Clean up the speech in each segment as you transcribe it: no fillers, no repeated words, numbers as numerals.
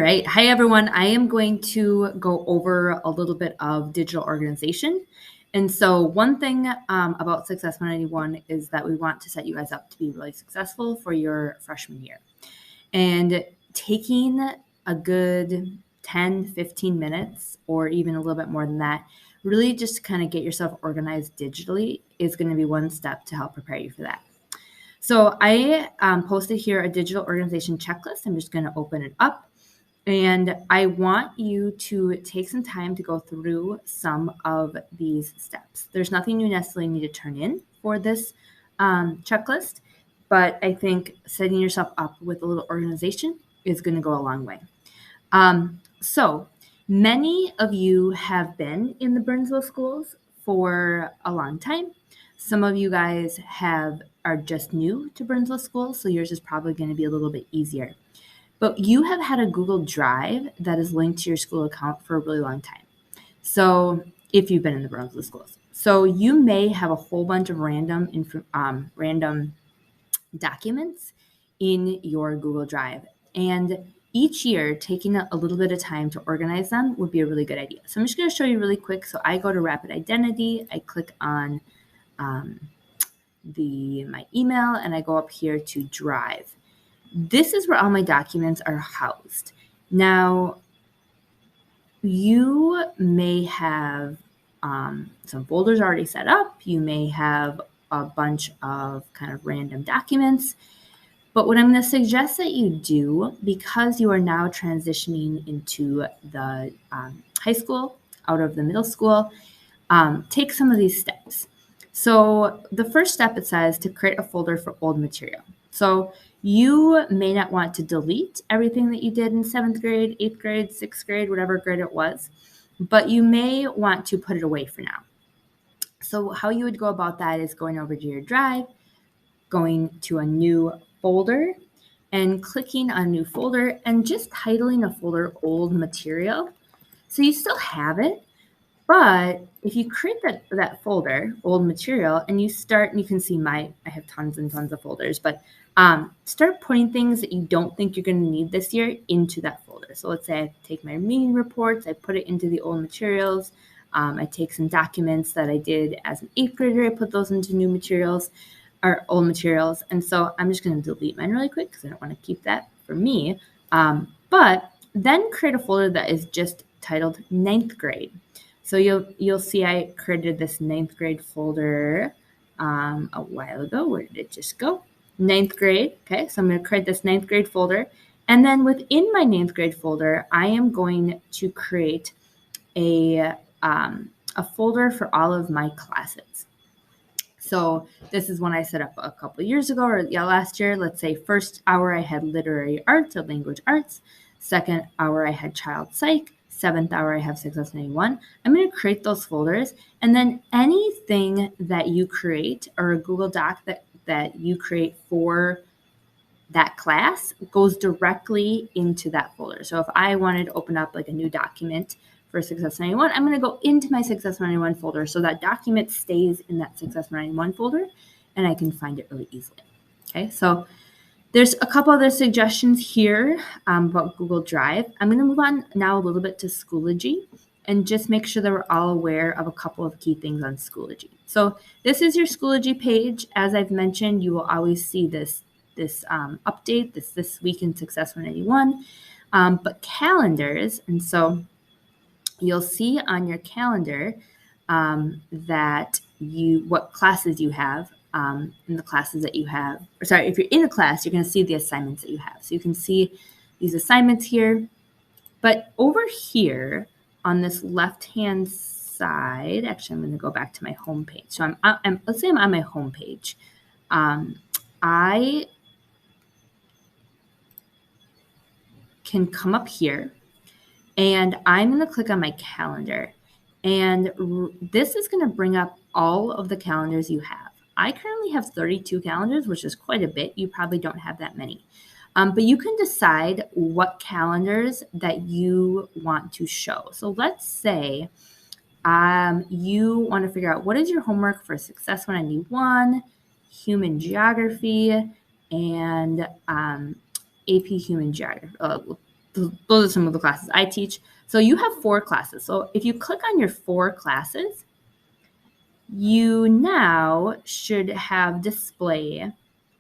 Right. Hi, everyone. I am going to go over a little bit of digital organization. And so, one thing about Success 191 is that we want to set you guys up to be really successful for your freshman year. And taking a good 10, 15 minutes, or even a little bit more than that, really just to kind of get yourself organized digitally is going to be one step to help prepare you for that. So, I posted here a digital organization checklist. I'm just going to open it up. And I want you to take some time to go through some of these steps. There's nothing you necessarily need to turn in for this checklist, but I think setting yourself up with a little organization is going to go a long way. So many of you have been in the Burnsville schools for a long time. Some of you guys are just new to Burnsville schools, so yours is probably going to be a little bit easier. But you have had a Google Drive that is linked to your school account for a really long time. So if you've been in the Burnsville schools. So you may have a whole bunch of random documents in your Google Drive. And each year, taking a little bit of time to organize them would be a really good idea. So I'm just going to show you really quick. So I go to Rapid Identity. I click on my email, and I go up here to Drive. This is where all my documents are housed. Now, you may have some folders already set up. You may have a bunch of kind of random documents. But what I'm going to suggest that you do, because you are now transitioning into the high school, out of the middle school, take some of these steps. So the first step, it says to create a folder for old material. So you may not want to delete everything that you did in 7th grade, 8th grade, 6th grade, whatever grade it was, but you may want to put it away for now. So how you would go about that is going over to your Drive, going to a new folder, and clicking on new folder and just titling a folder old material. So you still have it, but if you create that folder, old material, and you start, and you can see I have tons and tons of folders, but start putting things that you don't think you're going to need this year into that folder. So let's say I take my meeting reports, I put it into the old materials. I take some documents that I did as an 8th grader, I put those into new materials or old materials. And so I'm just going to delete mine really quick because I don't want to keep that for me. But then create a folder that is just titled 9th grade. So you'll see I created this 9th grade folder a while ago. Where did it just go? 9th grade. Okay, so I'm going to create this 9th grade folder. And then within my 9th grade folder, I am going to create a folder for all of my classes. So this is one I set up a couple of years ago, or last year. Let's say first hour I had literary arts or language arts. Second hour I had child psych. 7th hour I have Success 91. I'm going to create those folders, and then anything that you create or a Google Doc that you create for that class goes directly into that folder. So if I wanted to open up like a new document for Success 91, I'm going to go into my Success 91 folder. So that document stays in that Success 91 folder, and I can find it really easily. Okay, so there's a couple other suggestions here about Google Drive. I'm going to move on now a little bit to Schoology and just make sure that we're all aware of a couple of key things on Schoology. So this is your Schoology page. As I've mentioned, you will always see this update, this week in Success 181, but calendars. And so you'll see on your calendar that what classes you have. In the classes that you have, or sorry, if you're in a class, you're going to see the assignments that you have. So you can see these assignments here, but over here on this left-hand side, actually, I'm going to go back to my home page. So let's say I'm on my home page. I can come up here, and I'm going to click on my calendar, and this is going to bring up all of the calendars you have. I currently have 32 calendars, which is quite a bit. You probably don't have that many. But you can decide what calendars that you want to show. So let's say you want to figure out what is your homework for Success 191, Human Geography, and AP Human Geography. those are some of the classes I teach. So you have 4 classes. So if you click on your 4 classes, you now should have display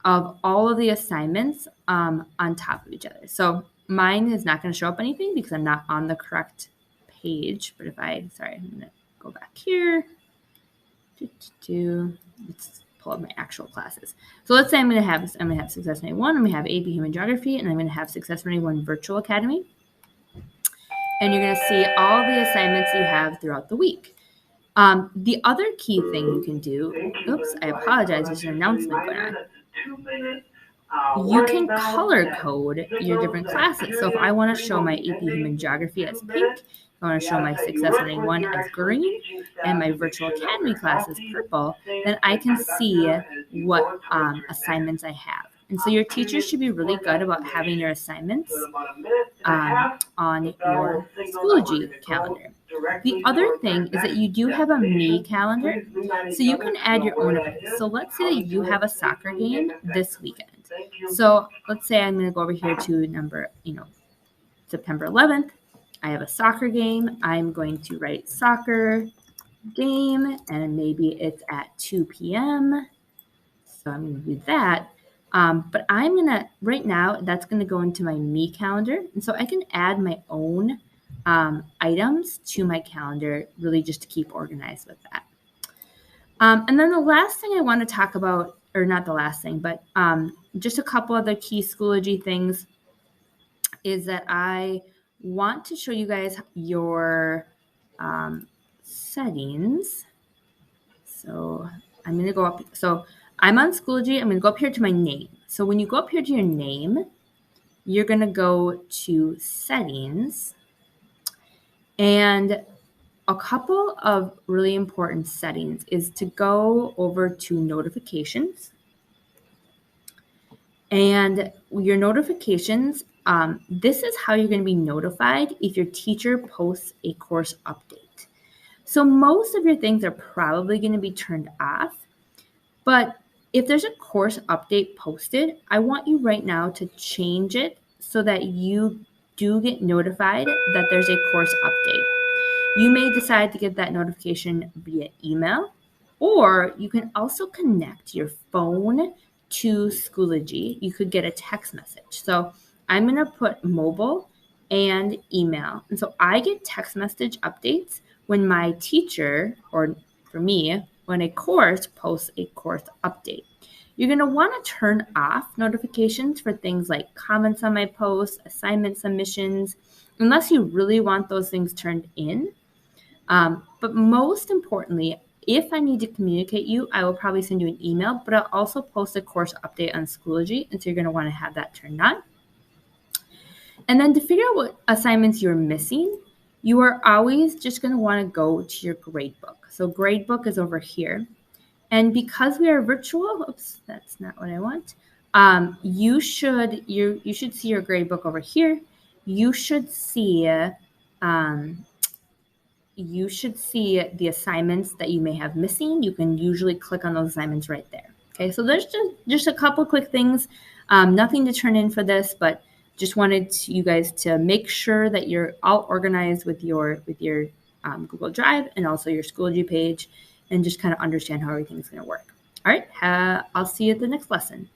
of all of the assignments on top of each other. So mine is not going to show up anything because I'm not on the correct page. But if I'm going to go back here. Let's pull up my actual classes. So let's say I'm going to have Success 91, I'm going to have AP Human Geography, and I'm going to have Success 91 Virtual Academy. And you're going to see all the assignments you have throughout the week. The other key thing you can do, oops, I apologize, there's an announcement going on. You can color code your different classes. So if I want to show my AP Human Geography as pink, I want to show my Success 91 as green, and my Virtual Academy class as purple, then I can see what assignments I have. And so your teachers should be really good about having your assignments on your Schoology calendar. The other thing is that you do have a Me calendar, so you can add your own events. So let's say that you have a soccer game this weekend. So let's say I'm going to go over here to September 11th. I have a soccer game. I'm going to write soccer game, and maybe it's at 2 p.m. So I'm going to do that. But I'm going to, right now, that's going to go into my Me calendar. And so I can add my own items to my calendar, really just to keep organized with that. And then the last thing I want to talk about, or not the last thing, but just a couple other key Schoology things is that I want to show you guys your settings. So I'm going to go up. So I'm on Schoology. I'm going to go up here to my name. So when you go up here to your name, you're going to go to settings. And a couple of really important settings is to go over to notifications. And your notifications, this is how you're going to be notified if your teacher posts a course update. So most of your things are probably going to be turned off, but if there's a course update posted, I want you right now to change it so that you do get notified that there's a course update. You may decide to get that notification via email, or you can also connect your phone to Schoology. You could get a text message. So I'm going to put mobile and email. And so I get text message updates when my teacher, or for me, when a course posts a course update. You're going to want to turn off notifications for things like comments on my posts, assignment submissions, unless you really want those things turned in. But most importantly, if I need to communicate you, I will probably send you an email, but I'll also post a course update on Schoology, and so you're going to want to have that turned on. And then to figure out what assignments you're missing, you are always just going to want to go to your gradebook. So gradebook is over here. And because we are virtual, oops, that's not what I want. You should see your gradebook over here. You should see the assignments that you may have missing. You can usually click on those assignments right there. Okay, so there's just a couple quick things. Nothing to turn in for this, but just wanted you guys to make sure that you're all organized with your Google Drive and also your Schoology page, and just kind of understand how everything's going to work. All right, I'll see you at the next lesson.